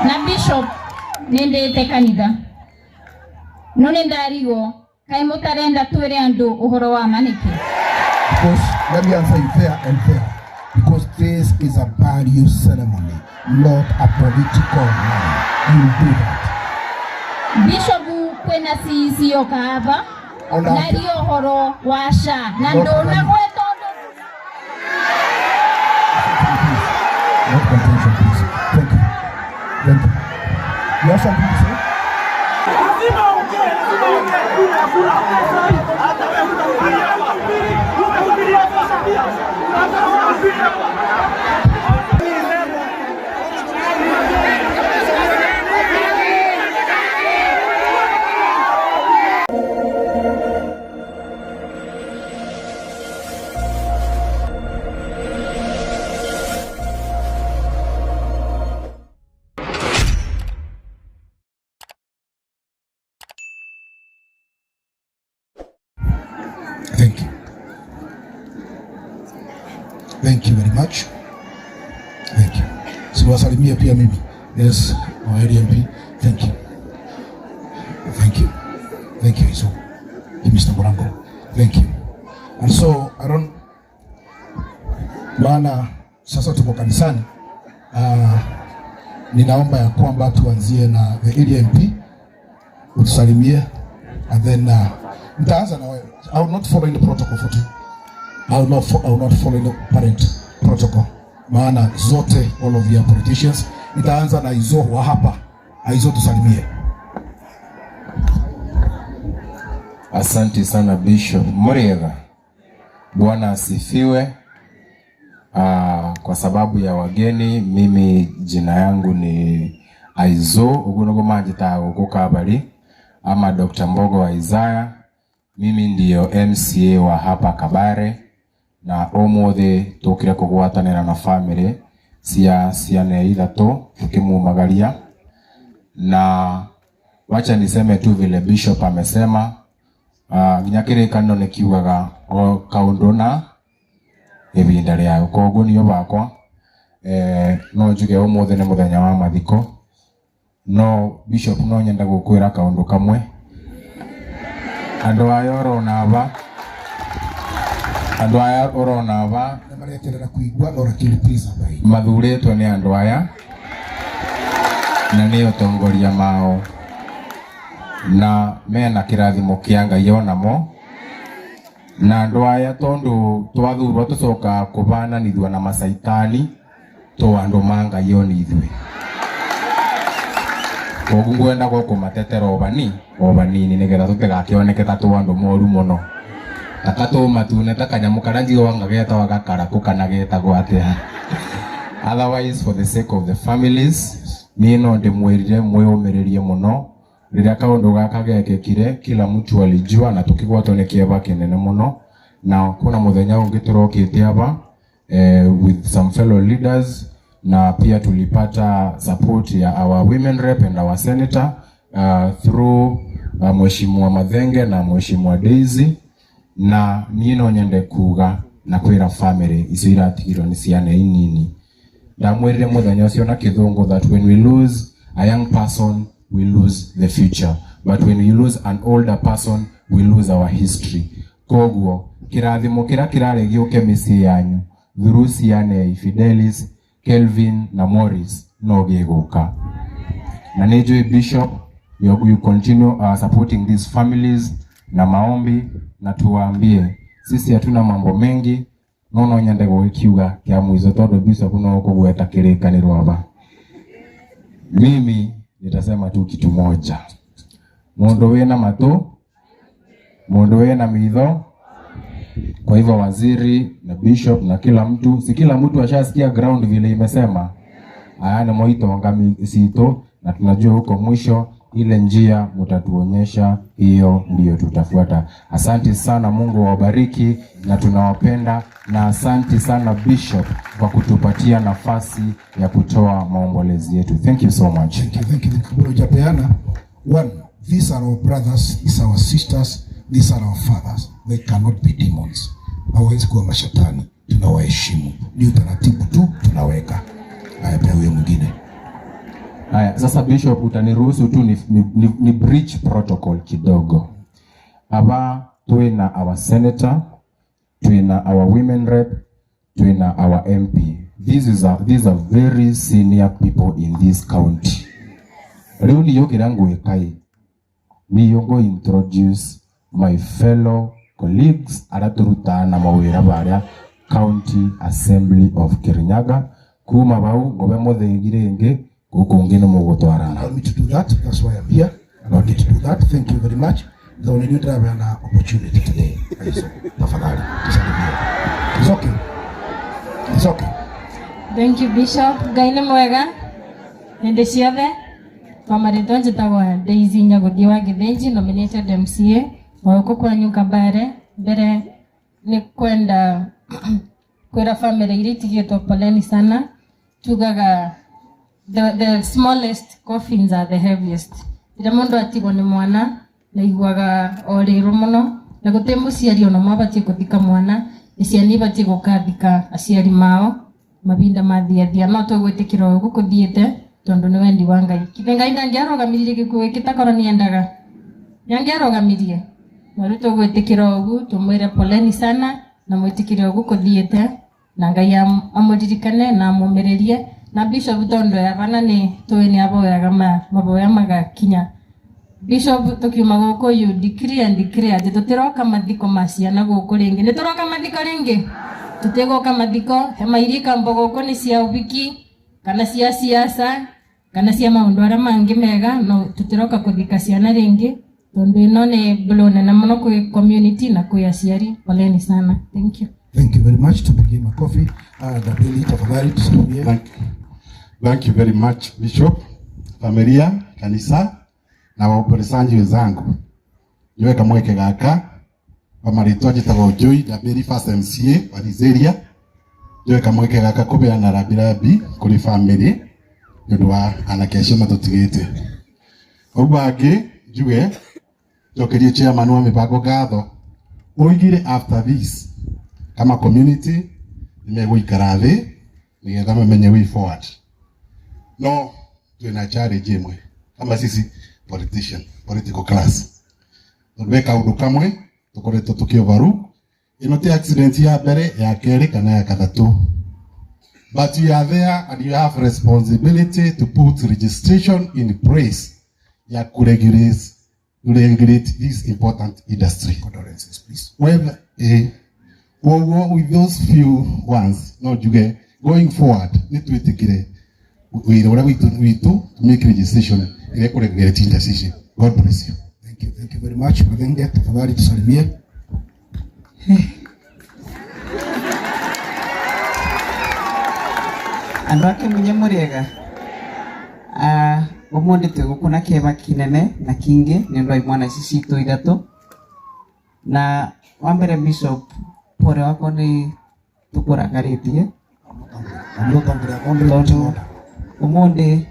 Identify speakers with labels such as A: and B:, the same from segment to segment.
A: na bishop nende kanitha none ndarigo kai mutarenda twere andu uhoro wa maniki.
B: Because let me answer you fair and fair. Because this is a value ceremony, not a political one. You do that.
C: Bishop kwena sisi okava na rio horo washa na ndona gwetondo.
B: Not contention, please. Thank you. Thank you. You have something to say? Thank you. Thank you very much. Thank you. Siwasalimia pia mimi. Yes, my ADMP. Thank you. Thank you. Thank you, so Mr. Borango. Thank you. And so, maana sasa tuko kanisani, ninaomba ya kwamba tuanzie na the ADMP, utusalimie, and then nitaanza na wewe. I will not follow the protocol for you. I will not follow the parent protocol. Maana zote, all of your politicians, nitaanza na hizo wa hapa. Hizo tusalimie.
D: Asante sana Bishop Muriega. Bwana asifiwe. Kwa sababu ya wageni, mimi jina yangu ni Aizo Ugunogo Majita Ukukabali ama Dr. Mbogo wa Isaya. Mimi ndiyo MCA wa hapa Kabare na omothe tukire kugwatanira na family ciane ithato tukimumagaria, na wacha niseme tu vile Bishop amesema, nginyakire kando nikiugaga o kaundu na ibinda riao koguo niyo bakwa no njuge omothe ni muthenya wa mathiko. No Bishop no nyenda gukwira kaundu kamwe. Andu aya orona aba
B: mareterera kuigwa orakiri please abai
D: mathuretwo ni andu aya na ni utongoria mao na mena kirathimo kia Ngai onamo, na andu aya tondu twathurwo tucoka kubana nithwa na masaitani to andu manga yoni ithwe koguo ngwenda gukumatetera obanini nigetha tutigakioneke ta tu andu moru muno takato matune takanyamu karangi wanga geta wagakara kukana geta gwatea. Otherwise, for the sake of the families, nino ndimwirire mweumererie muno riria kaundu gaka gekekire, kila mtu alijua na tukigwatwo ni kieba kinene muno, na kuna muthenya ungi turokite aba with some fellow leaders, na pia tulipata support ya our women rep and our senator through Mheshimiwa Mathenge na Mheshimiwa Daisy, na nino nyende kuga na kwira family icio iratigirwo ni ciana inini. Ndamwirire muthenya ucio na kithungu that when we lose a young person we lose the future, but when we lose an older person we lose our history. Koguo kirathimo kira kiraregiuke misi yanyu through ciana Fidelis, Kelvin na Morris no giguka. Na nejo Bishop you continue supporting these families na maombi, na tuwaambie sisi hatuna mambo mengi nono nyende gwikiuga kya mwizo tondu Bishop no kugweta kirikaniro aba. Mimi nitasema tu kitu moja, mundu wena matu, mundu wena mitho. Kwa hivyo waziri na Bishop na kila mtu, si kila mtu ashasikia ground vile imesema, ni moito ngami sito, na tunajua huko mwisho ile njia mutatuonyesha, hiyo ndio tutafuata. Asante sana, Mungu wabariki na tunawapenda, na asante sana Bishop kwa kutupatia nafasi ya kutoa maombolezi yetu. Thank you so much.
B: Thank you. Japeana. One, these are our brothers, these are our sisters, these are our fathers. They cannot be demons. Hawezi kuwa mashetani. Tunawaheshimu. Ni utaratibu tu tunaweka. Haya pia huyo mwingine.
D: Haya, sasa Bishop utaniruhusu tu ni breach protocol kidogo. Aba tuina our senator, tuina our women rep, tuina our MP. These are very senior people in this county. Leo ni yoki rangu ekai. Ni yongo introduce my fellow colleagues araturuta na mawira baria County Assembly of Kirinyaga kuma bau gobe mothegirenge kukungino mugutwarana.
B: Allow me to do that. That's why I'm here. Allow me to do that. Thank you very much. The only new driver an opportunity today. Tafadhali. It's okay. It's okay.
C: Thank you, Bishop. Gaine mwega. Nende ciothe. Pamarito njitagwa Daisy Nyaguthi wa Githinji, nominated MCA. Wauko kwa nyuka bare. Mbere ni kwenda kwera family iritigitwo poleni sana. Tugaga the smallest coffins are the heaviest. Ira mundu atigwo ni mwana na igwaga oriro muno na guте muciari ona mabatie kuthika mwana iciani batie gukathika aciari mao mabinda mathiathia no tugwitikira ugu kuthiite tondu ni wendi wa Ngai. Kithengai ndangiarogamirie gikuwe kitakora ni endaga ndangiarogamirie no tugwitikira ugu tumwire poleni sana na mwitikire ugu kuthiite na Ngai amuririkane na amumererie na Bishop tondo ya bana ni tueni aboyaga maboya magakinya. Bishop tukiuma goko you decree and declare ati tutiroka mathiko maciana goko ringi ni turoka mathiko ringi tutigoka mathiko hema irika mbogoko ni cia ubiki kana cia siasa kana cia maundu ara mangi mega no tutiroka kuthika ciana ringi tondu ino ni blone na muno ku community na ku aciari. Poleni sana. Thank you.
B: Thank you very much. To begin my coffee, Dabeli tafadhali tusalimie.
E: Thank you very much, Bishop, familia, kanisa na waombolezaji wenzangu. Niweka mweke gaka Pamarito jitagwo Joy Dabeli first MCA wa Nigeria. Niweka mweke gaka kubeana rabirabi kuri family ndu wa anakesha matutigite. Obage juge jokerie chairman wa mipango gatho oigire after this kama community nimegwikara thi nigetha mamenye way forward. No tuena challenge imwe kama sisi political class tubeka undu kamwe tukoretwo tukiovaru ino ti accident ya mbere ya keri kana ya kathatu, but you are there and you have responsibility to put registration in place ya regulate this important industry.
B: Condolences, please.
E: Well, with those few ones, no, you get going forward. Need to take it. We to make registration. Regulate industry. God bless you.
B: Thank you very much. Madenge tafadhali tusalimie.
F: Andwake munyamuriega. Omundi tegukuna keba kinene na kingi nendo imwana sisito idatu. Na wambere Bishop pore wako ni tukuragaritie. Omundi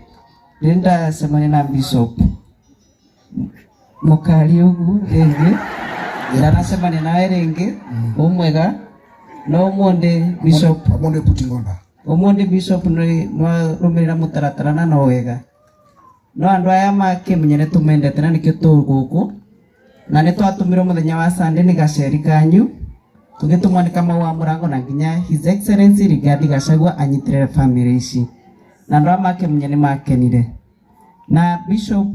F: linda semani na Bishop mukali ugu renge irana semani na renge omwega no omundi Bishop
B: omundi putingonda
F: omundi Bishop no rumirira mutaratara na no wega no andu aya makimenyere tumendete na nikyo tuguku na ni twatumiro muthenya wa Sunday ni gaceri kanyu tugitumwa ni kama wa murango na nginya His Excellency Rigathi Gachagua anyitirire family ici na andu aya makimenyere makenire na Bishop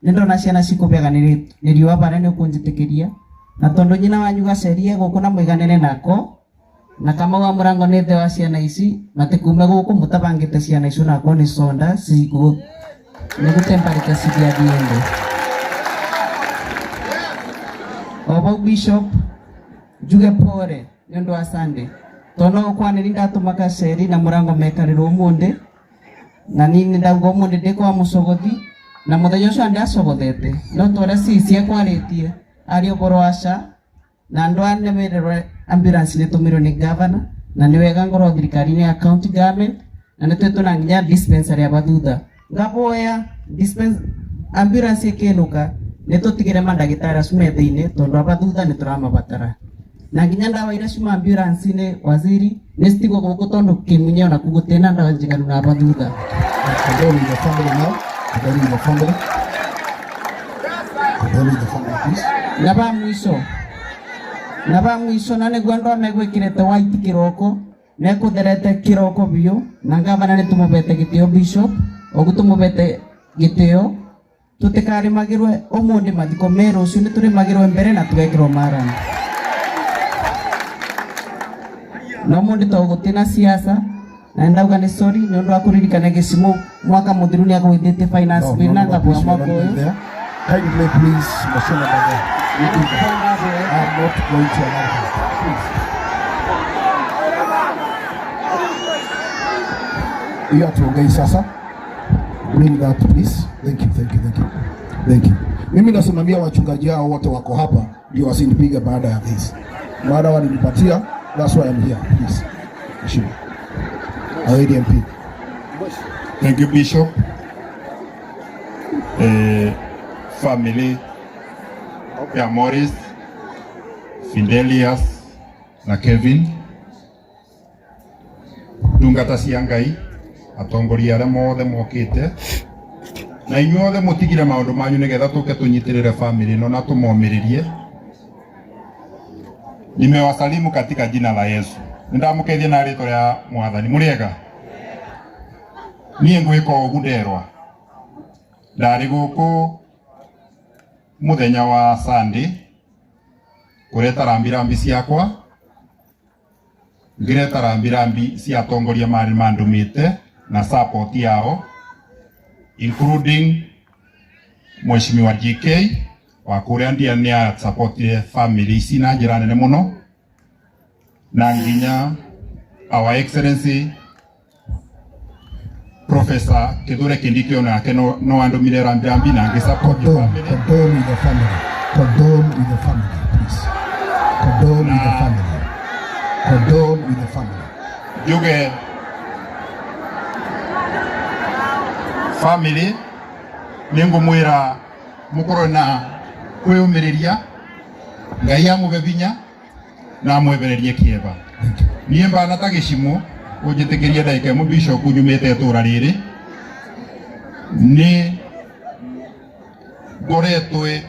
F: nendo na ciana cikubega ni riwa bare ni kunjitikiria na tondu nyina wanyu gacerie guku na mwiganene nako na kama wa murango ni the wa ciana ici matikume guku mutabangite ciana icio nako ni sonda ciku ni gutemparika ciria diende obo Bishop juge pore nendo wa Sunday tono kwani nindatuma gaceri na murango mekariro umundi na nini ndaugo umundi ndikwa mucogothi na muthenya ucio ndacogothete no twara cicia kwaritie ari oboro aca na andu anemererwe ambulance nitumirwo ni governor na ni wega ngoro thirikari-ini ya county government na nitwetuna nginya dispensary ya bathutha ngaboya ambulance ikinuka nitutigire mandagitari acu methiini tondu abathutha nituramabatara na nginya ndawa iria ciuma ambulance-ini waziri nestigo ko tondo kimunya na kugutena na njiganu na baduda.
B: Condole with the family now. Condole with the family. Condole with the family, please.
F: Naba mwisho nane gwando amegwe kirete white kiroko neko derete kiroko biyo nanga banane tumubete gitio bishop ogutumubete gitio tutekari magirwe omundi mathiko mero ucio turi magirwe mbere na twekirwo marana no mundi togutina siasa na ndauga ni sorry ni undu akuririkana gicimo mwaka muthiru ni agwithite finance bill na ngabwa mwako uyu.
B: Kindly please, Mashona Baba. I'm not going to allow that. Please. You have to obey sasa. Bring that please. Thank you. Mimi nasimamia wachungaji hao wote wako hapa ndio wasinipige baada ya this. Baada walinipatia, that's why I'm here. Please. Heshima. ADMP.
G: Thank you, Bishop. Family ya Morris, Fidelius na Kevin Dungata Siangai atongoria aria mothe mokite na inyuothe mutigire maundu manyu nigetha tuke tunyitirire family no na tumomiririe. Nimewasalimu katika jina la Yesu. Nindamukeithia na rito ria Mwathani. Muriega? Nie ngwika ugu nderwa ndari guku muthenya wa Sunday kureta rambirambi ciakwa ngireta rambirambi cia atongoria mari mandumite na support yao including Mheshimiwa GK wa kuria ndia ni a support family ici na njira nene muno na nginya our excellency Professor Kithure Kindiki onake no andumire rambirambi na ngi support family.
B: Condole with the family. Condole with the family, please. Condole with the family. Condole with the family.
G: Yuge family ningo mwira mukoro na kwiyumiriria ngai amube binya na mwebererie kieba. Niemba natagishimo ujitekeria daika mu bishop nyumete tura riri ni goretwe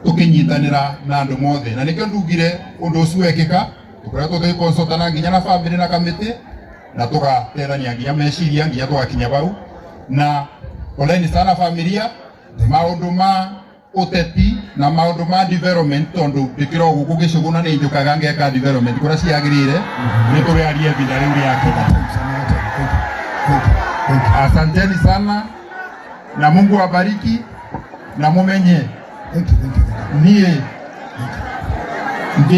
G: tukinyitanira na andu mothe na nikyo ndugire undu ucio wekika tukoretwo tugikonsultana nginya na family na kamiti na tugaterania nginya meciria nginya twakinya bau na poleni sana familia maundu ma uteti na maundu ma development tondu ndikiro guku gicuguna ni njukaga ngeka development kura ciagirire ni turi arie binda riu riakira. Asanteni sana na Mungu awabariki na mumenye nie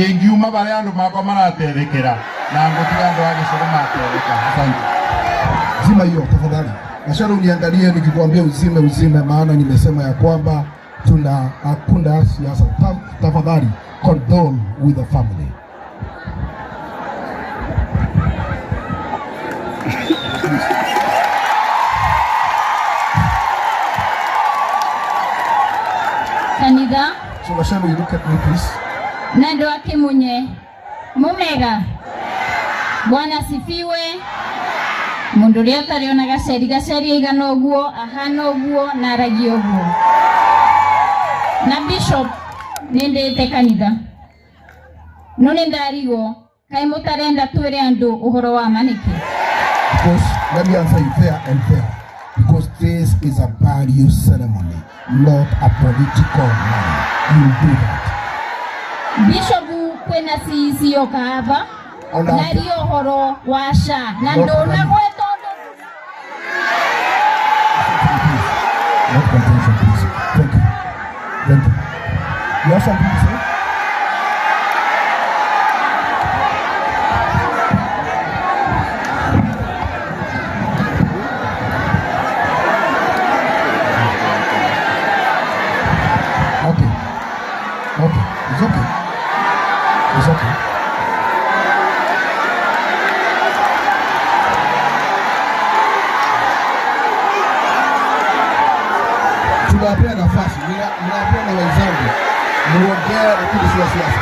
G: ngiuma baria andu makwa maraterekera na ngutiga andu agicugu matereka. Asante.
B: Zima hiyo tafadhali. Nashara uniangalie nikikwambia uzime maana nimesema ya kwamba tuna hakuna siasa. Tafadhali condole with the family.
A: Kanitha.
B: So Mashalo, you look at me please.
A: Nando akimunye. Mumega. Bwana sifiwe. Mundu ria tariona gaceri igana uguo ahana uguo na ragi uguo. Na bishop nindite kanitha. None ndarigo kai mutarenda twire andu uhoro wa maniki.
B: Because let me answer you fair and fair. Because this is a burial ceremony, not a political one. You do that.
A: Bishop kwena sisi yokava. Na rio horo washa na ndona gweto.
B: Not contention, please. Thank you. Thank you. You have something to say? Okay. It's okay. It's okay. Tunawapea nafasi, ninawapea na wenzangu muongee, lakini sio siasa.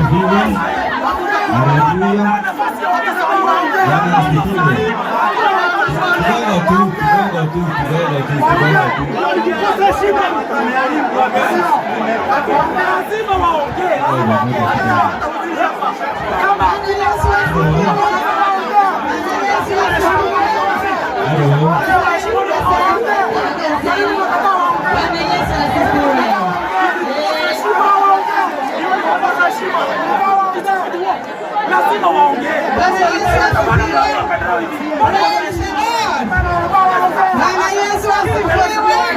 H: asifiwe. Haleluya. Bwana asifiwe. Kidogo tu.
I: Lazima waongee. Bwana Yesu asifiwe.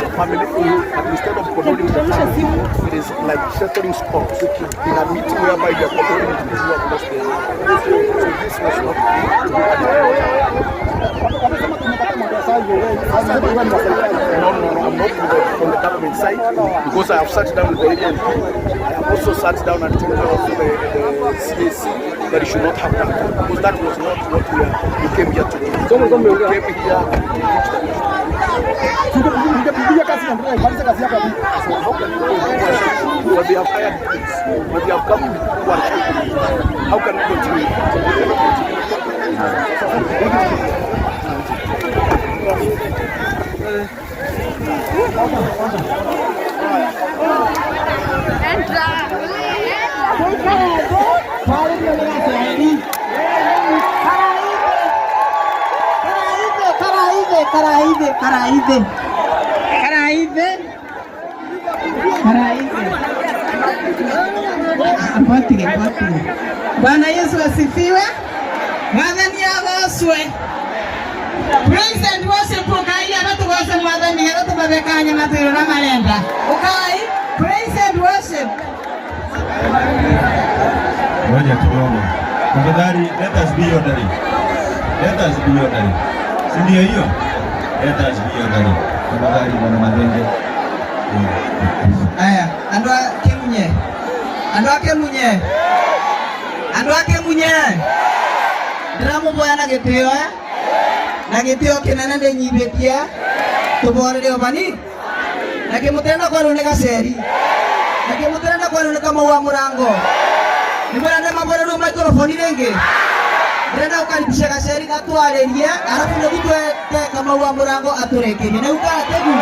J: Instead of controlling the family, it is like settling scores in a meeting whereby you are controlling the people who have lost their lives. So this was not No, I'm not from the government side because I have sat down with the ANP. I have also sat down and told the CAC that it should not have done because that was not what we came here to do. We came here to teach well, they have hired police, but they have come who are helping. How can we continue?
I: Bwana Yesu asifiwe. Mwathani agocwe. Praise and worship ukaia batugose mwathani hero tubabekanya matiro na marenda. Ukai praise and worship.
H: Ngoja kidogo. Tafadhali, let us be orderly. Let us be orderly. Si ndio hiyo? Let us be orderly. Tafadhali bwana Madenge.
F: Aya, andu akemunye. Ndiramuboya na gitio na gitio kinene ndi nyibetia tuborere obani na kimutenda kwa rune Gaceri na kimutenda kwa rune Kamau Murango nimurane maborero microphone renge ndenda ukaribisha Gaceri gatwarerie arafu ndigutwe Kamau Murango aturekerie na ukategu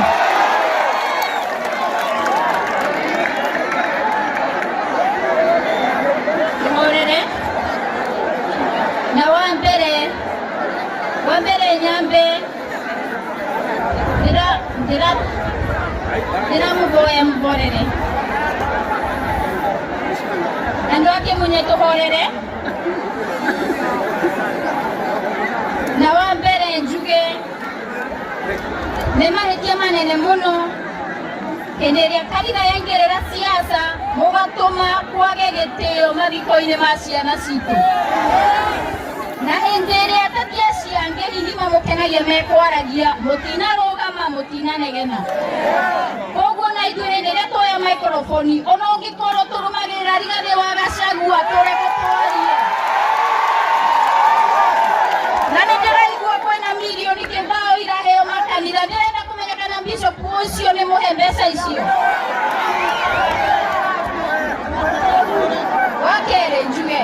A: na wambere nyambe ndira muboya muborere ando ake munye tuhorere na wambere njuge nemahetia manene muno enderia kanitha yengerera siasa mugatuma kwage gitio mathiko-ini ma ciana citu na hindere atatia ciange hihima mukenagia mekwaragia mutinarugama mutinanegena koguo na ithuĩ hĩndĩ ĩrĩa tuoya microphone ona ũngĩkorwo tũrũmagĩrĩra Rigathĩ wa Gachagua tũreke twarie na nĩndĩraigua kwĩna milioni kĩbao iraheo makanitha ndĩrenda kũmenya kana bishop ũcio nĩ mũhe mbeca icio wakerĩ njuge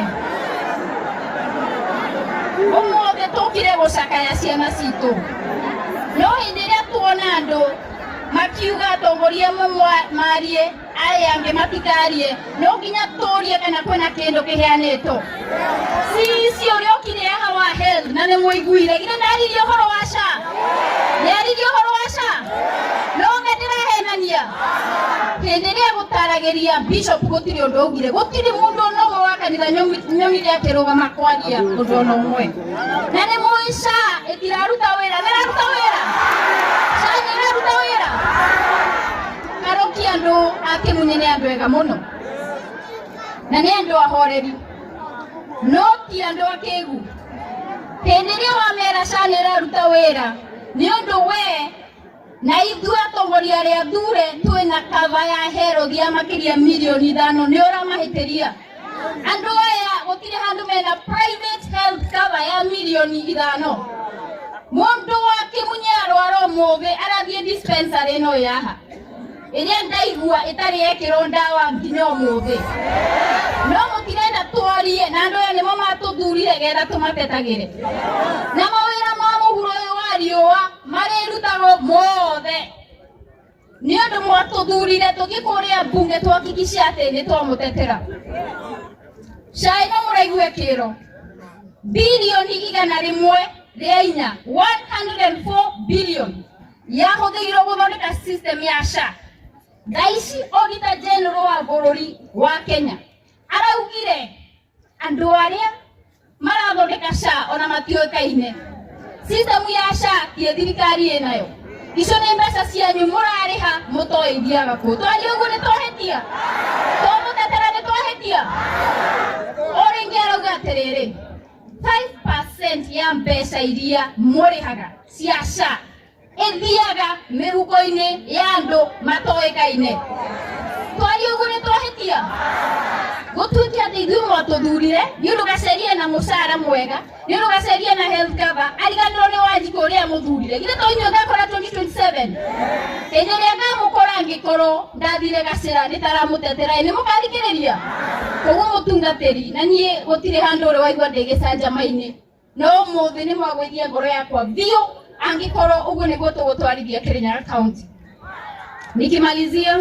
A: umuothe tukire gucakaya ciana citu no hĩndĩ ĩrĩa tuona andũ makiuga atongoria marie aya angĩ matikarie no nginya tũrie kana kwĩna kĩndũ kĩheanĩtwo sisi ũrĩa ũkire haha wa health na nĩ mũiguire githĩ ndaririe ũhoro wa SHA nĩaririe ũhoro wa SHA no ndĩrahenania hĩndĩ ĩrĩa gũtaragĩria bishop gũtirĩ ũndũ augire gũtirĩ mũndũ ũmwe wa kanitha nyonire akĩrũgama kwaria ũndũ ona ũmwe na nĩ mũĩ SHA ĩtiraruta wĩra nĩraruta wĩra SHA nĩraruta wĩra Karoki andũ akĩmunye nĩ andũ ega mũno na nĩ andũ ahoreri no ti andũ akĩgu hĩndĩ ĩrĩa wamera SHA nĩraruta wĩra nĩ ũndũ we na ithuĩ atongoria arĩa athure twĩna kava ya herothi ya makĩria milioni 5 nĩ ũramahĩtĩria andũ aya gũtirĩ handũ mena private health cover ya milioni 5 mũndũ wa Kĩmunye arwara ũmũthĩ arathiĩ dispensary ĩno yaha ĩrĩa ndaigua ĩtarĩ yekĩrwo ndawa nginya ũmũthĩ no mũtirenda twarie na andũ aya nĩmo matũthurire getha tũmatetagĩre na mawĩra ma mũhuro ũyũ wa riũa marĩrutagwo mothe nĩ ũndũ mwatũthurire tũthiĩ kũrĩa mbunge twakikicia atĩ nĩ twamũtetera SHA ĩno mũraigua ĩkĩrwo bilioni 104 104 billion yahũthĩirwo gũthondeka system ya SHA thaici Auditor General wa bũrũri wa Kenya araugire andũ arĩa marathondeka SHA ona matiũĩkaine system ya SHA ti thirikari ĩnayo icio nĩ mbeca cianyu mũrarĩha mũtoĩthiaga kũ twaria ũguo nĩ twahĩtia twamũtetera nĩ twahĩtia ũrĩngĩ arauga atĩrĩrĩ 5% ya mbeca iria mũrĩhaga cia SHA ĩthiaga mĩhuko-inĩ ya andũ matoĩkaine twaria ũguo nĩ twahĩtia gũtuĩke atĩ ithuĩ mwatũthurire nĩ ũndũ Gacheri na mũcara mwega nĩ ũndũ Gacheri na health cover ariganĩrwo nĩ Wanjiku ũrĩa mũthurire githĩ to inyuĩ ngakora 2027 hĩndĩ ĩrĩa ngamũkora angĩkorwo ndathire Gachera nĩtaramũtetera nĩ mũkathikĩrĩria koguo mũtungatĩri na niĩ gũtirĩ handũ ũrĩ waigua ndĩgĩcanjama-inĩ no ũmũthĩ nĩ mwagwĩthia ngoro yakwa biũ angĩkorwo ũguo nĩguo tũgũtwarithia Kirinyaga County. Nikimalizia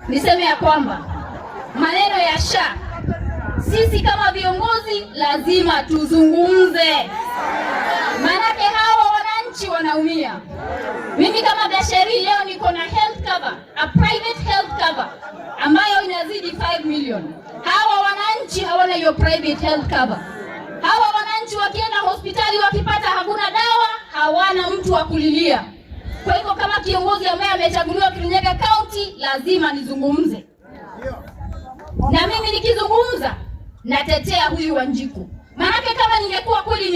A: niseme ya kwamba maneno ya SHA sisi kama viongozi lazima tuzungumze, manake hawa wananchi wanaumia. Mimi kama Gacheri leo niko na health cover, a private health cover ambayo inazidi 5 million. Hawa wananchi hawana hiyo private health cover. Hawa wananchi wakienda hospitali wakipata hakuna dawa, hawana mtu wa kulilia. Kwa hivyo kama kiongozi ambaye amechaguliwa Kirinyaga County lazima nizungumze. Na mimi nikizungumza natetea huyu Wanjiku. Manake kama ningekuwa kweli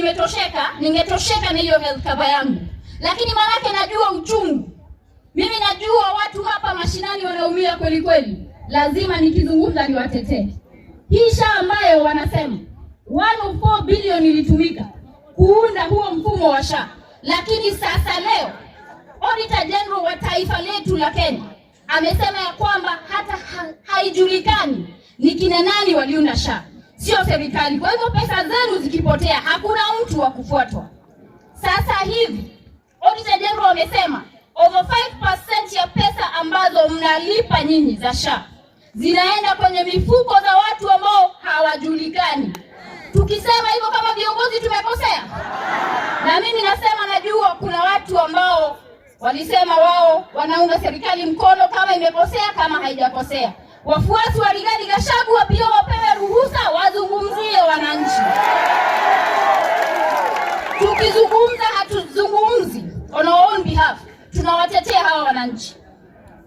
A: ningetosheka na hiyo health cover yangu. Lakini manake najua uchungu. Mimi najua watu hapa mashinani wanaumia kweli kweli. Lazima nikizungumza niwatetee. Hii SHA ambayo wanasema 104 billion ilitumika. kuunda huo mfumo wa SHA. Lakini sasa leo Auditor General wa taifa letu la Kenya amesema ya kwamba hata haijulikani ni kina nani waliunda SHA, sio serikali. Kwa hivyo pesa zenu zikipotea hakuna mtu wa kufuatwa. Sasa hivi Auditor General amesema over 5% ya pesa ambazo mnalipa nyinyi za SHA zinaenda kwenye mifuko za watu ambao hawajulikani. Tukisema hivyo kama viongozi tumekosea? Na mimi nasema najua kuna watu ambao walisema wao wanaunga serikali mkono kama imekosea kama haijakosea. Wafuasi wa Rigathi Gachagua pia wapewe ruhusa wazungumzie wananchi. Tukizungumza hatuzungumzi on our own behalf. Tunawatetea hawa wananchi.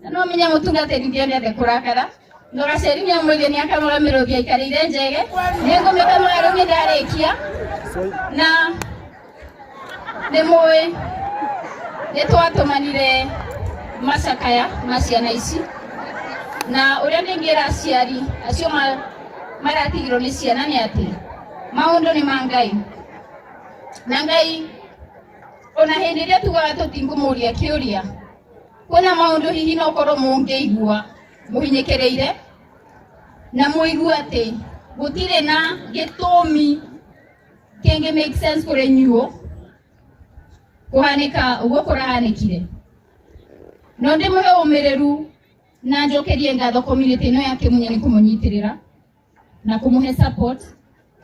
A: Na mimi nyamutunga tediende de kurakara. Ndora serimia mwegeni akamara mirobia ikarire njege. Nengo mekama arumi darekia. Na demoe netwatomanire masakaya masiana ici. Na uria ndingira aciari acio maratigirwo ni ciana ni ati maundu ni mangai. Na Ngai ona hindi ria tugaga tutingumuria kiuria. Kuna maundu hihi no korwo mungeigua muhinyekereire na muigua ati gutire na gitumi kenge make sense kuri nyuo kuhanika ugo kurahanikire. No ndimuhe umireru na njokerie ngatho community no yake munya ni kumunyitirira na kumuhe support.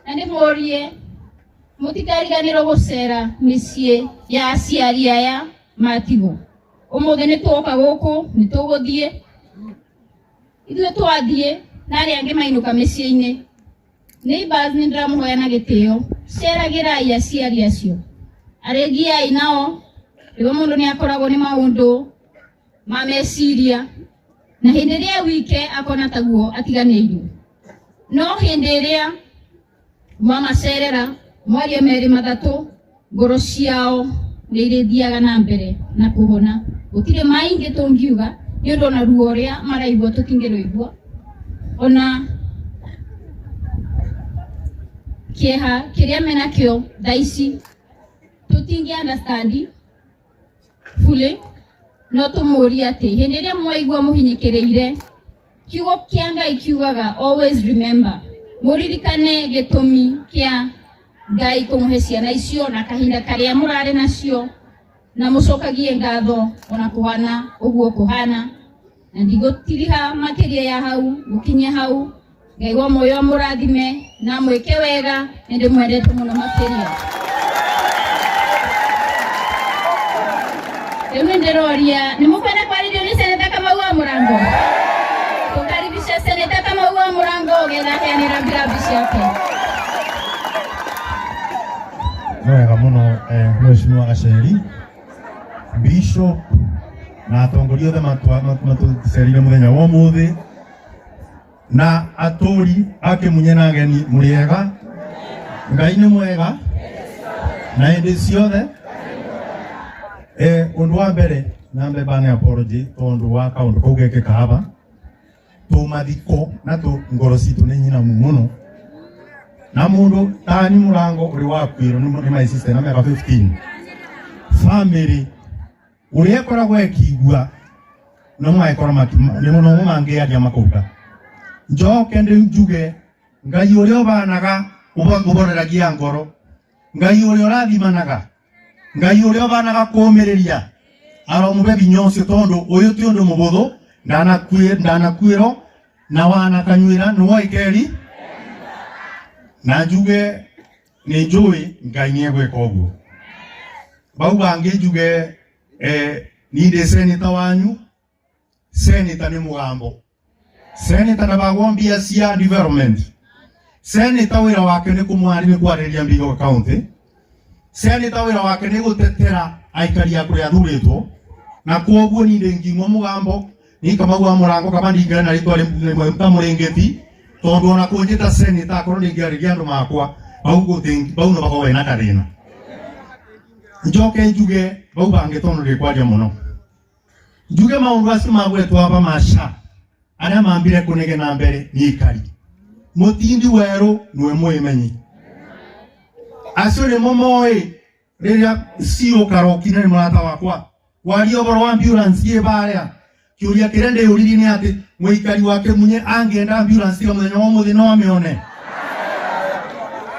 A: Na ndimurie mutikariganiro gucera micie ya aciari aya matigo. Umuthi ni tuoka guku ni tuguthie ithuĩ twathie na arĩa angĩ mainũka mĩciĩ-inĩ. Neighbors nĩ ndĩramuhoya na gĩtĩo, ceragĩrai aciari acio, arĩngiai nao. Rĩu mũndũ nĩ akoragwo nĩ maũndũ ma meciria na hĩndĩ ĩrĩa wike akona taguo atiganĩirwo. No hĩndĩ ĩrĩa mamacerera mwaria merĩ mathatũ ngoro ciao nĩ irĩthiaga na mbere na kũhona. Gũtirĩ maingĩ tũngiuga nĩ ũndũ ona ruo ũrĩa maraigua tũtingĩrũigua. Ona kĩeha kĩrĩa menakĩo thaa ici tũtingĩ understand fully. No tũmũrie atĩ hĩndĩ ĩrĩa mwaigua mũhinyĩkĩrĩire, kiugo kĩa Ngai kiugaga always remember, mũririkane gĩtũmi kĩa Ngai kũmũhe ciana icio na kahinda karĩa mũrarĩ nacio, na mũcokagie ngatho ona kũhana ũguo kũhana. Na ndigũtiriha makĩria ya hau gũkinya hau. Ngai wa moyo mũrathime na mwĩke wega, nĩ ndĩmwendete mũno makĩria. Rĩu nĩ ndĩroria nĩ mũkwenda kwarĩrio nĩ Seneta Kamau wa Mũrango. Tũkaribisha Seneta Kamau wa Mũrango getha aheanĩra birambi ciake.
H: Wega muno Mheshimiwa Gacheri, Bishop na atongoria othe matucerire muthenya wa umuthi, na aturi akimunye na ageni muriega. Ngai nĩ mwega na hĩndĩ ciothe. Undu wa mbere nambe bane apology tondu wa kaundu kau gekĩka haba tumathiko na ngoro citu nĩ nyinamu muno. Na mundu tani Mũrango uri wakwirwo ni my sister na mega 15 family uri ekoragwo ekigua no maikora ni muno mangiaria makuga njoke ndi njuge Ngai uri obanaga uboneragia ngoro, Ngai uri urathimanaga, Ngai uri obanaga kumiriria aromube binyocio tondu uyu ti undu mubuthu ndanakwiro na wana kanywira no ikeri na njuge ni njui Ngai nĩ egwĩka ũguo. Bau bangi njuge ni ndi seneta wanyu. Seneta ni Mũgambo, seneta ndabagwo mbia cia development. Seneta wĩra wake nĩ kwarĩria Mbigo County. Seneta wĩra wake nĩ gũtetera aikari a kũrĩa athurĩtwo, na kwoguo ni ndi ngimwo Mũgambo ni Kamau wa Mũrango kama ndingĩra na rĩtwa rĩmwe ta mũrĩngĩti tondu ona kunjita seneta akorwo ndingĩarĩria andũ makwa bau no bakorwo na karĩna. Njoke njuge bau bangi tondu ndĩkwaria mũno, njuge maũndũ acio magwetwo haba ma SHA arĩa mambire kũnegena mbere ni ikari. Mũtindi werũ nĩwe mwĩmenyi. acio nĩ momoĩ rĩrĩa cio karokine nĩ mũrata wakwa waria ũhoro wa ambulance ĩ barĩa kĩũria kĩrĩa ndĩyũririe nĩ atĩ mũikari wa Kĩmunye angĩenda ambulance tiga mũthenya wa ũmũthĩ no amĩone.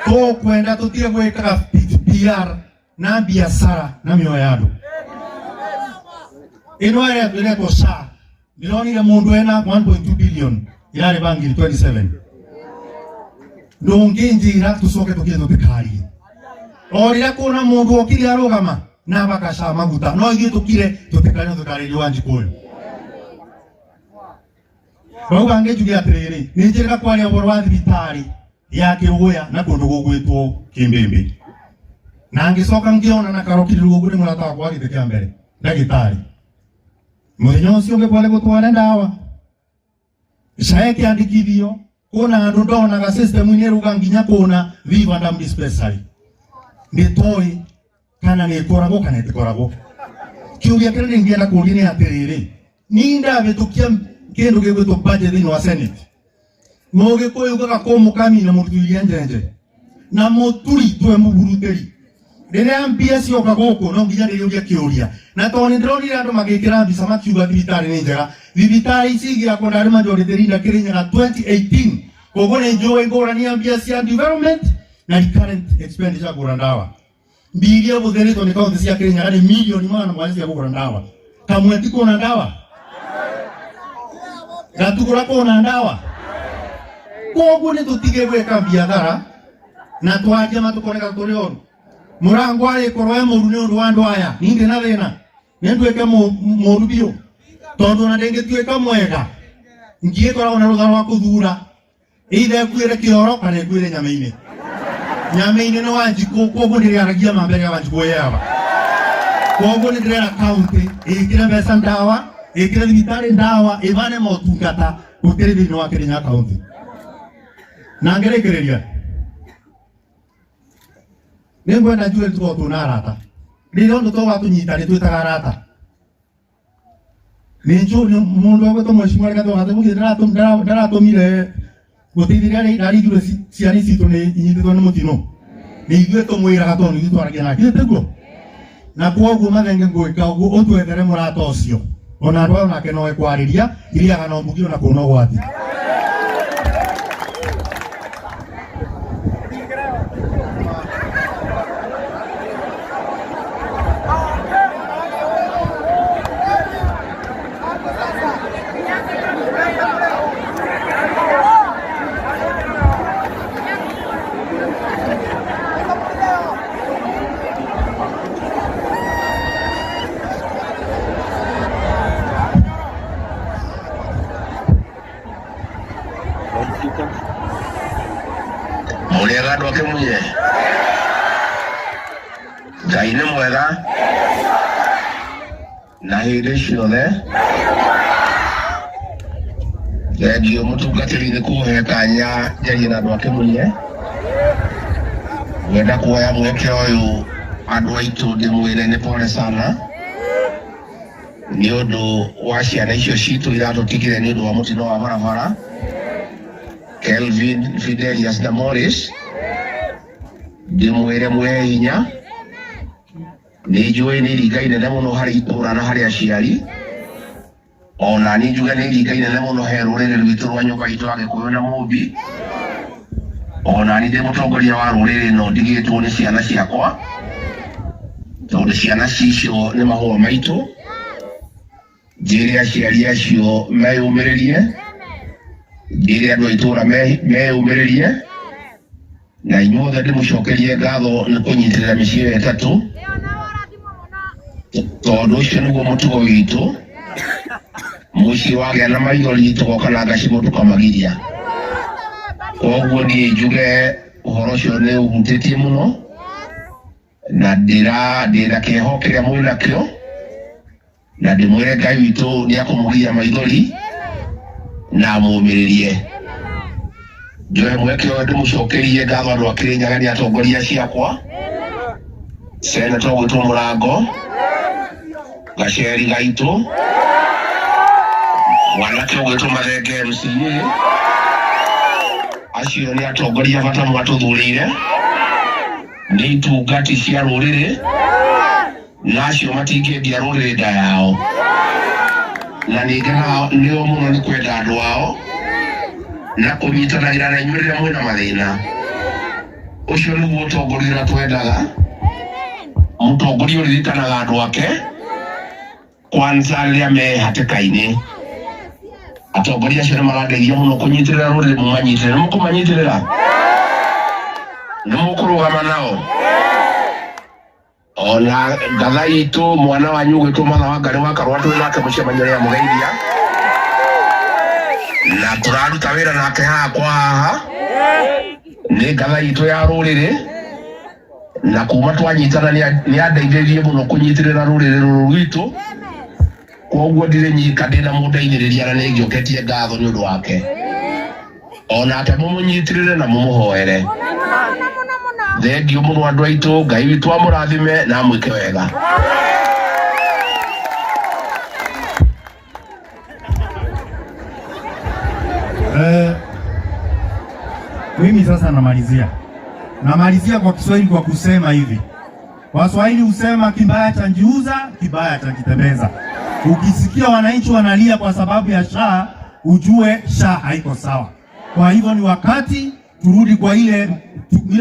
H: Tũkwenda tũtige gwĩkaga PR na biacara na mĩoyo ya andũ. Ĩno ĩretwo SHA ndĩronire mũndũ ena 1.2 billion irarĩ bangi 27. Ndũngĩnjĩra tũcoke tũkire tũtikarie. O rĩrĩa kuona mũndũ okire arũgama na baka SHA maguta no ithuĩ tũkire tũtikarie tũkarĩrio Wanjikũyũ. Bauga ngĩnjuge atĩrĩrĩ nĩ njĩrĩga kwaria ũhoro wa thibitarĩ ya Kĩrũgũya na kũndũ gũgwĩtwo Kĩmbĩmbĩ. Na ngĩcoka ngĩona na karokire rũgũrũ nĩ mũrata wakwa gĩtĩ kĩa mbere ndagĩtarĩ. Mũthenya ũcio ngĩkwale gũtwara ndawa. SHA ĩkĩandĩkithio kuna andũ ndonaga system-inĩ ruga nginya kuna Viva Dam Dispensary. Ndĩtoĩ kana nĩ ĩkoragwo kana ĩtikoragwo. Kĩũria kĩrĩa ndĩngĩenda kũũria nĩ atĩrĩrĩ nĩ ndabĩtũkia kĩndũ gĩgwĩtwo budget thĩinĩ wa Senate. Mũgĩkũyũ ugaga kũmũkamina mũtuiria njenje na mũturi twe mũburutĩri. Rĩrĩa mbia cioka gũkũ no nginya ndĩrĩũria kĩũria. Na tondũ nĩ ndĩronire andũ magĩkĩra mbica makiuga thibitarĩ nĩ njega. Thibitarĩ ici igĩakwo ndarĩ majority leader Kĩrĩnyaga 2018. Koguo nĩ njũĩ ngũrania mbia cia development na recurrent expenditure kũgũra ndawa. Mbia iria hũthĩrĩtwo nĩ kaunti cia Kĩrĩnyaga nĩ milioni 100 cia kũgũra ndawa. Kamwe ti kuona ndawa. Gatugũra kuona ndawa. Koguo nĩ tũtige gwĩka biathara na twanjie matũkoneka tũrĩ oru. Mũrango arĩ korwo mũru nĩ ũndũ wa andũ aya ningĩ na thĩna nĩ nduĩke mũru biũ tondũ na ndĩngĩtuĩka mwega ngĩkoragwo na rũtha rwa kũthura either ĩkuĩre kĩoro kana ĩkuĩre nyama-inĩ. Nyama-inĩ nĩ Wanjikũ koguo ndĩrĩaragia mambere ya Wanjikũ yaba. Koguo nĩ ndĩrera kaunti ĩkĩre mbeca ndawa ĩkĩre thibitarĩ ndawa ĩbane motungata gũkĩrĩ thĩinĩ wa Kĩrĩnyaga kaunti. Na ngĩrĩkĩrĩria nĩngwenda njue tuko tuna arata. Rĩrĩa ũndũ tũgatunyita nĩ twĩtaga arata. Nĩ njũĩ mũndũ agwĩtwo Mheshimiwa Rigathĩ Gachagua ndaratũmire gũteithĩrĩria arĩa ciana citũ nĩ inyitĩtwo nĩ mũtino. Nĩ ithuĩ tũmwĩraga tondũ nĩ ithuĩ twaragia nake. Githĩ na koguo mathenge ngwĩka ũguo ũtwethere mũrata ũcio. Ona andũ onake no ekwarĩria iriaga no mbugio na kuona ũgwati.
K: Mũrĩega andũ a Kĩmunye. Ngai nĩ mwega na hĩndĩ ciothe. Thengiũ mũtungatĩri-inĩ kũhe kanya njarie na andũ a Kĩmunye. Ngwenda kuoya mweke ũyũ andũ aitũ ndĩmwĩre nĩ pole sana nĩ ũndũ wa ciana icio citũ iratũtigire nĩ ũndũ wa mũtino wa barabara. Kelvin Fidelius na Morris ndĩmwĩre mwĩhe hinya. Nĩ njũĩ nĩ iringa inene mũno harĩ itũũra na harĩ aciari. Ona nĩ njuge nĩ iringa inene mũno he rũrĩrĩ rwitũ rwa nyũmba itũ Agĩkũyũ na Mũmbi. Ona nĩ ndĩ mũtongoria wa rũrĩrĩ no ndigĩtwo nĩ ciana ciakwa tondũ ciana cicio nĩ mahũa maitũ. Njĩre aciari acio meyũmĩrĩrie. Njĩre andũ a itũũra meyũmĩrĩrie na inyuothe ndĩmũcokerie ngatho nĩ kũnyitĩrĩra mĩciĩ ĩyo ĩtatũ tondũ ũcio nĩguo mũtugo witũ. Mũciĩ wagĩa na maithori tũgoka na ngacibũ tũkamagiria. Koguo niĩ njuge ũhoro ũcio nĩ ũhutĩtie mũno na ndĩna kĩeho kĩrĩa mwĩnakĩo na ndĩmwĩre Ngai witũ nĩ akũmũgiria maithori na mũmĩrĩrie. Njoe mweke ũyũ ndĩmũcokerie ngatho andũ a Kĩrĩnyaga nĩ atongoria ciakwa. Senator gwĩtwo Mũrango, Gacheri gaitũ, mwanake gwĩtwo Mathenge MCA. Acio nĩ atongoria bata mwatũthurĩire nĩ itungati cia rũrĩrĩ nacio matingĩendia rũrĩrĩ nda yao, na nĩngenaga nĩo mũno nĩ kwenda andũ ao na kũnyitanagĩra na inyuĩ rĩrĩa mwĩna mathĩna. Ũcio nĩguo ũtongoria ũrĩa twendaga, mũtongoria ũririkanaga andũ ake kwanza rĩrĩa me hatĩka-inĩ. Atongoria acio nĩmarandeithia mũno kũnyitĩrĩra rũrĩrĩ, mũmanyitĩrĩra. Nĩmũkũmanyitĩrĩra? Nĩmũkũrũgama nao? Ona ngatha itũ mwana wanyu ũgĩtwo Martha Wangari wakarwo twĩ nake mũcemanio rĩa mũgeithia, na tũraruta wĩra nake haha kwa haha. Nĩ ngatha itũ ya rũrĩrĩ, na kuma twanyitana nĩ andeithĩrĩirie mũno kũnyitĩrĩra rũrĩrĩ rũrũ rwitũ. Koguo ndirĩ nyika, ndĩna mũndeithĩrĩria na nĩngĩũketie ngatho nĩ ũndũ wake. Onake mũmũnyitĩrĩre na mũmũhoere. Thengiũ mũno andũ aitũ, Ngai witũ amũrathime na amwĩke wega.
H: Mimi sasa namalizia kwa Kiswahili kwa kusema hivi. Waswahili husema kibaya cha njiuza, kibaya cha kitembeza. Ukisikia wananchi wanalia kwa sababu ya SHA, ujue SHA haiko sawa. Kwa hivyo ni wakati turudi kwa ile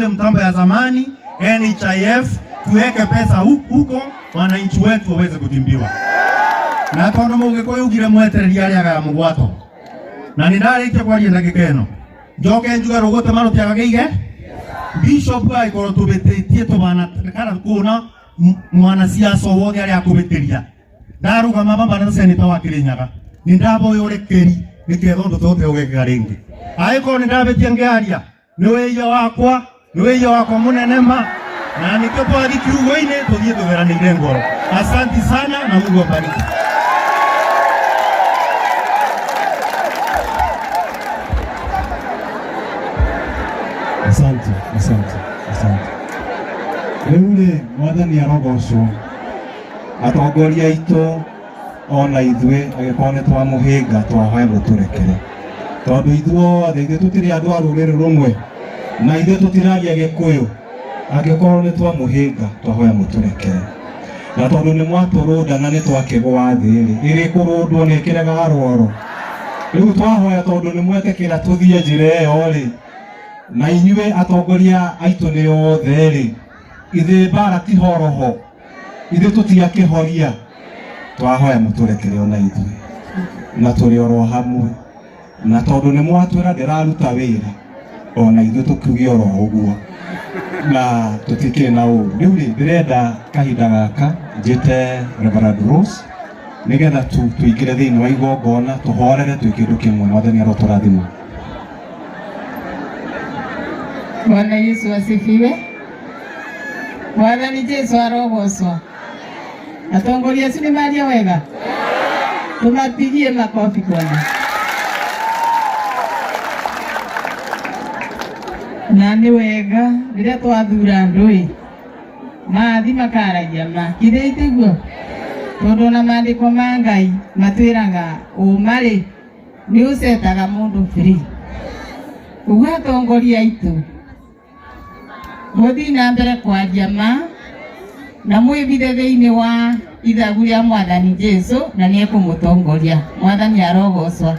H: mtambo ya zamani, NHIF, tuweke pesa huko wananchi wetu waweze kutimbiwa. Na tondo mugikuyu ugire mwetereria aria ga mugwato. Na nindarĩkia kwaria ndagĩka ĩno. Njoke njuge rũgũte maruti agageige. Bishop aikoro tũbĩtĩtie tũbana kana kuona mwana siasa wothe aria akũbĩtĩria. Ndarugama bamba na seneta wa Kirinyaga. Nindaboyorekeri niketho ndo tote ũgeka rĩngĩ. Aiko nindabĩtie ngĩaria. Nĩ wĩya wakwa mũnenema. Na nikio twathi kiugo-inĩ tũthiĩ tũgeranĩire ngoro. Asante sana na Mungu abariki.
L: Asante. Rĩu-rĩ Mwathani arogocwo. Atongoria aitũ ona ithuĩ agĩkorwo nĩ twamũhĩnga twahoya mũtũrekere. Tondũ ithuothe ithuĩ tũtirĩ andũ a rũrĩrĩ rũmwe na ithuĩ tũtiraria Gĩkũyũ. Angĩkorwo nĩ twamũhĩnga twahoya mũtũrekere. Na tondũ nĩ mwatũrũnda na nĩ twakĩgwa thĩ-rĩ, ĩrĩ kũrũndwo nĩ ĩkĩregaga rworo. Rĩu twahoya tondũ nĩ mwetĩkĩra tũthiĩ njĩra ĩyo-rĩ, na inyuĩ atongoria aitũ nĩ othe-rĩ, ithuĩ mbara ti horoho, ithuĩ tũtiakĩhoria, twahoya mũtũrekere ona ithuĩ na tũrĩ oro hamwe. Na tondũ nĩ mwatwĩra ndĩraruta wĩra, ona ithuĩ tũkiuge oro ũguo na tũtikĩrĩ na ũru. Rĩu-rĩ ndĩrenda kahinda gaka njĩte Reverend Rose nĩgetha tũingĩre thĩinĩ wa igongona tũhorere twĩ kĩndũ kĩmwe. Mwathani arotũrathima.
I: Bwana Yesu asifiwe. Mwathani Jesu arogocwo. Atongoria acio nĩ maria wega. Tumapigie makofi kwanza. Na nĩ wega rĩrĩa twathura andũ-ĩ mathi makaragia ma kithĩte guo. Tondũ na maandĩko ma Ngai matwĩraga ũma-rĩ nĩ ũcetaga mũndũ free. Ũguo atongoria aitũ mũthiĩ na mbere kwaria ma na mwĩbithe thĩinĩ wa ithagu rĩa Mwathani Jesu na nĩ ekũmũtongoria. Mwathani arogocwo.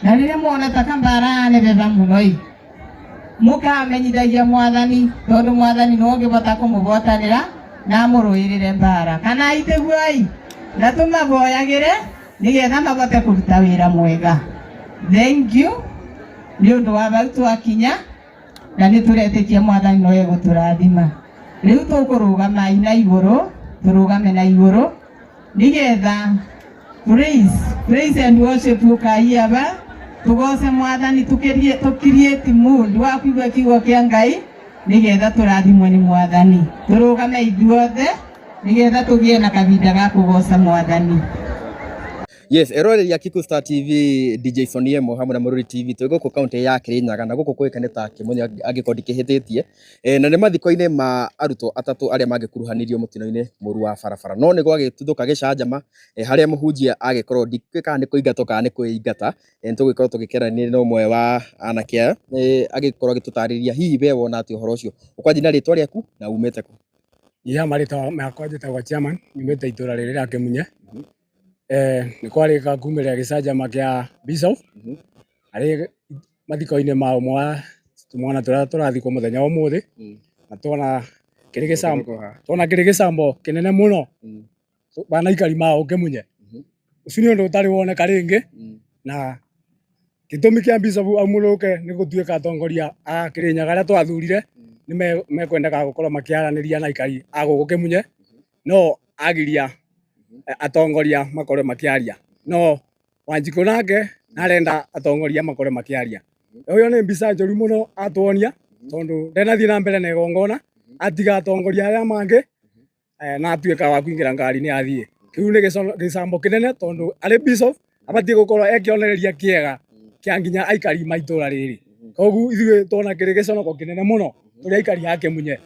I: Na rĩrĩa muona ta kambara nebeba mũno-ĩ mũkamenyithagia Mwathani tondũ Mwathani no ũngĩbota kũmũbotanĩra na mũrũĩrĩre mbara. Kana aitĩguo-ĩ na tũmaboyagĩre nĩgetha mabote kũruta wĩra mwega. Thank you nĩ ũndũ wa bau twakinya na nĩ tũretĩkia Mwathani no egũtũrathima. Rĩu tũkũrũgama na igũrũ, tũrũgame na igũrũ nĩgetha praise and worship ũkaiaba tugoce Mwathani tũkiriĩti mood wa kũigua kiugo kĩa Ngai nĩgetha tũrathimwo nĩ Mwathani. Tũrũgame ithuothe nĩgetha tũgĩe na kahinda ga kũgoca Mwathani.
M: Yes, eroreria Kiku Star TV, DJ Soniemo hamwe na Mururi TV twi guku county ya Kirinyaga na guku kuikane ta Kimunye agikondi kihititie na ni mathiko-ini ma arutwo atatu aria mangikuruhanirio mutino-ini muru wa barabara no ni gwagituthuka gicanjama haria muhunjia agikorwo ndikika ni kuingatwo kana ni kuingata tugikorwo tugikerania na umwe wa anake agikorwo agitutariria hihi we wona ati uhoro ucio ukwanji na ritwa riaku na umete ku
N: ya marita makwa njitagwo chairman nyumite itura riri ria Kimunye ni kwarika kumira gicanjama kia Bishop ari mathiko-ini ma umwe tumwana turathikwo muthenya wa umuthi na tuona kiri gicambo kinene muno bana ikari mao Kimunye ucio ni undu utari woneka ringi na gitumi kia Bishop aumuruke ni gutuika atongoria a Kirinyaga aria twathurire ni mekwendaga gukorwo makiaraniria na ikari a guku Kimunye no agiria atongoria makore makiaria no Wanjiku nake narenda atongoria makore makiaria uyo ni mbica njuru muno atuonia tondu ndenathie na mbere na igongona atiga atongoria aria mangi na atuika wa kuingira ngari ni athie kiu ni gicambo kinene tondu ari Bishop abatie gukorwo ekionereria kiega kia nginya aikari maitura riri koguo ithuĩ tuona kiri giconoko kinene muno turi aikari a Kimunye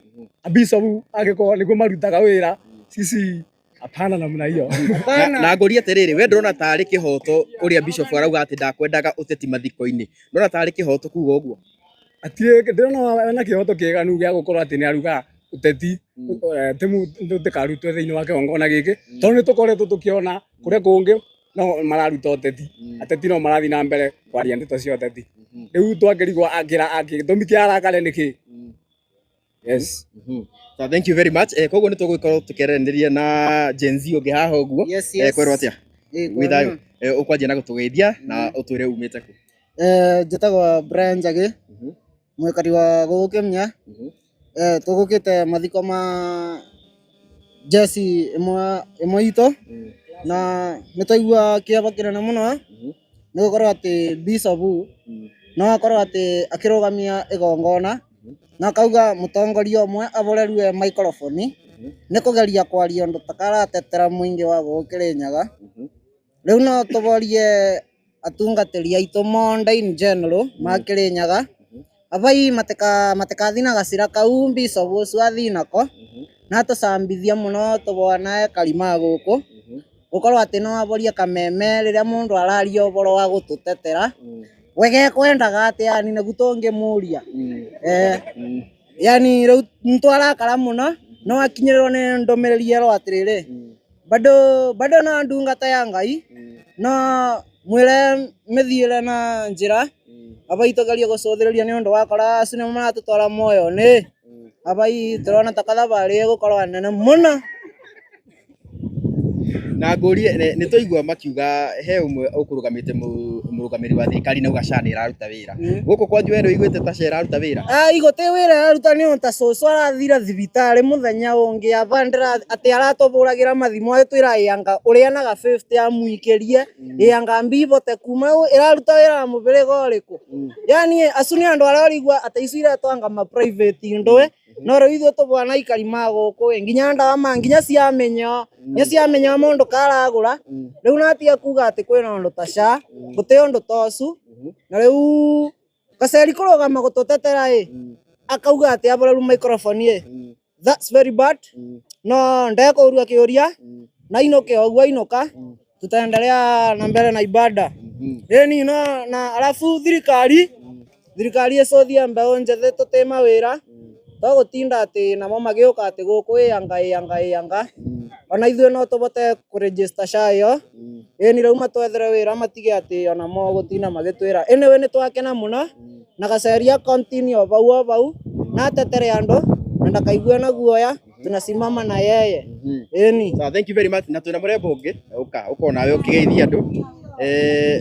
N: Bishop agikorwo niguo marutaga wira sisi apana namna hiyo
M: na ngoria atiriri we ndona tari kihoto uria Bishop arauga ati ndakwendaga uteti mathiko-ini ndona tari kihoto kuga uguo
N: ati ndona na kihoto kieganu gia gukorwo ati ni aruga uteti timu ndutekarutwe thiini wa kigongona giki tondu ni tukoretwo tukiona kuria kungi no mararuta uteti ateti no marathi na mbere kwaria ndeto cia uteti riu twakirigwo agira gitumi kia arakare niki yes
M: so thank you very much koguo ni tugukorwo tukeraniria na Gen Z ungi haha uguo kwero atia withayo ukwanjia na gutugeithia na utwire umite ku
O: njitagwo Brian Njagi mwikari wa guku Kimunye tugukite mathiko ma Jesse imwe itu na nitwaigua kiaba kinene muno ni gukorwo ati Bishop no akorwo ati akirugamia igongona na kauga mutongoria umwe aborerwe microphone ni kugeria kwaria undu takaratetera muingi wa guku Kirinyaga riu no tuborie atungatiri aitu monde in general ma Kirinyaga abai matekathina gacira kau Bishop ucio athinako na tucambithia muno tubona karima guku gukorwo ati no aborie kameme riria mundu araria uboro wa gututetera wege kwendaga ati yani nagu tungimuria yani riu ntwarakara muno no akinyirwo ni ndomereri ero atiriri bado na ndungata ya Ngai no mwire mithiire na njira abai tugeria gucuthiriria ni undu wakora acio ni maratutwara moyo ni abai turona takathabari gukorwo nene muno
M: na ngorie ni tuigua makiuga he umwe ukurugamite murugamiri wa thirikari na ugacana iraruta wira guku kwanju wero igwite ta shera aruta wira
O: igote wira aruta ni onta soso arathira thibitari muthenya ungi avandira ati aratoburagira mathimo atwira yanga urianaga 50 ya muikirie yanga mbivote kuma iraruta wira mubire goriku yani asuni andu ararigwa ati icira twanga ma private indwe no ro ithu tubwana ikari maguku nginya ndawa manginya ciamenya mundu karagura riu natia kuga ati kwina undu ta sha guti undu tosu na riu gaceri kurugama gututetera akauga ati aboreru microphone that's very bad no ndekurua kiuria na inoke ogwa inoka tutaendelea na mbele na ibada ni na alafu thirikari ecothia mbeo njethe tutema wira tugutinda ati namo magiuka ati guku yanga ona ithuĩ no tubote kuregister sha yo ni riu matwethere wira matige ati ona mo gutina magitwira anyway ni twakena muno na gaceria continue bau na tetere andu na ndakaigua na guoya tunasimama na yeye
M: so thank you very much na twina murembo ungi uko nawe ukigeithia andu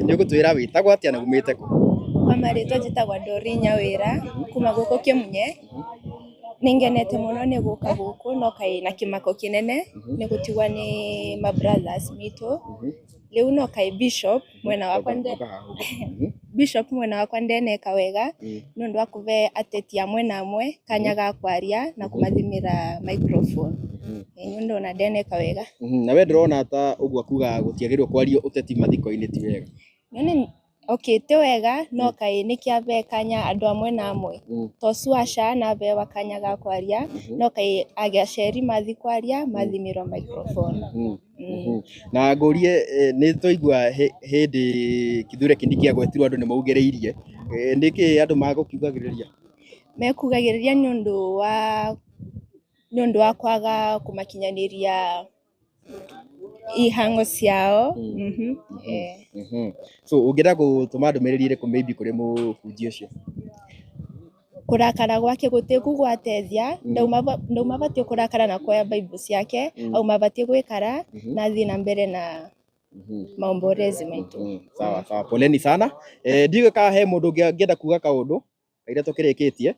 M: ni ugutwira witagwo atia na umite ku
P: amarito njitagwa Dorinya wira kuma guku Kimunye ningenete muno ni guka guku no kai na kimako kinene ni gutigwa ni ma brothers mito riu no kai Bishop mwena wakwa ndeneka wega nundu akuve atetia mwena amwe kanya ga kwaria na kumathimira microphone Nĩ ndona ndeneka wega.
M: Na we ndĩrona ta ũguo kuga gũtiagĩrĩirwo kwario ũteti mathiko-inĩ ti wega.
P: Nĩ okay, ti wega no kaĩ nĩ kĩabe kanya andũ amwe na amwe to Suasha na bewa kanya ga kwaria no kaĩ agaceri mathi kwaria mathimirwo microphone.
M: Na ngũrie nĩ tũigua hĩndĩ Kithure Kindiki agwetirwo andũ nĩ maugĩrĩirie nĩkĩ andũ magũkiugagĩrĩria?
P: Mekugagĩrĩria nĩ ũndũ wa kwaga kũmakinyanĩria ihango ciao.
M: So ũngĩenda gũtũma ndũmĩrĩri ĩrĩkũ maybe kũrĩ mũhunjia ũcio?
P: Kurakara gwake gũtigũgwateithia, ndaumabatie kurakara na kuoya Bible ciake au mabatie gwikara na thiĩ na mbere na maombolezi maitu.
M: Sawa, poleni sana. Ndigwe ka he mũndũ ũngĩenda kuga kaũndũ kaira tũkĩrĩkĩtie?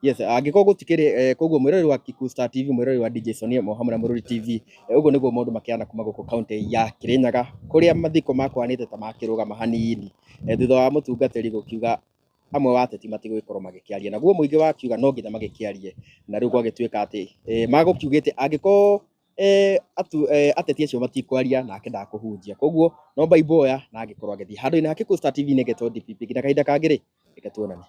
M: Yes, angĩkorwo gũtikĩrĩ koguo mwĩrori wa Kiku Star TV, mwĩrori wa DJ Sonia Mohammed na Mũruri TV, ũguo nĩguo maũndũ makĩana kuma gũkũ kaunti ya Kirinyaga kũrĩa mathiko makwanĩte ta makĩrũgama hanini thutha wa mũtungatĩri gũkiuga amwe wa ateti matigũgĩkorwo magĩkĩaria, naguo mũingĩ wakiuga no nginya magĩkĩarie, na rĩu gwagĩtuĩka atĩ magũkiugĩte angĩkorwo ateti acio matikwaria nake ndakũhunjia, koguo no Bible oya na angĩkorwo agĩthiĩ handũ-inĩ ha Kiku Star TV nĩ getwo DPP nginya kahinda kangĩ rĩ reke tuonane.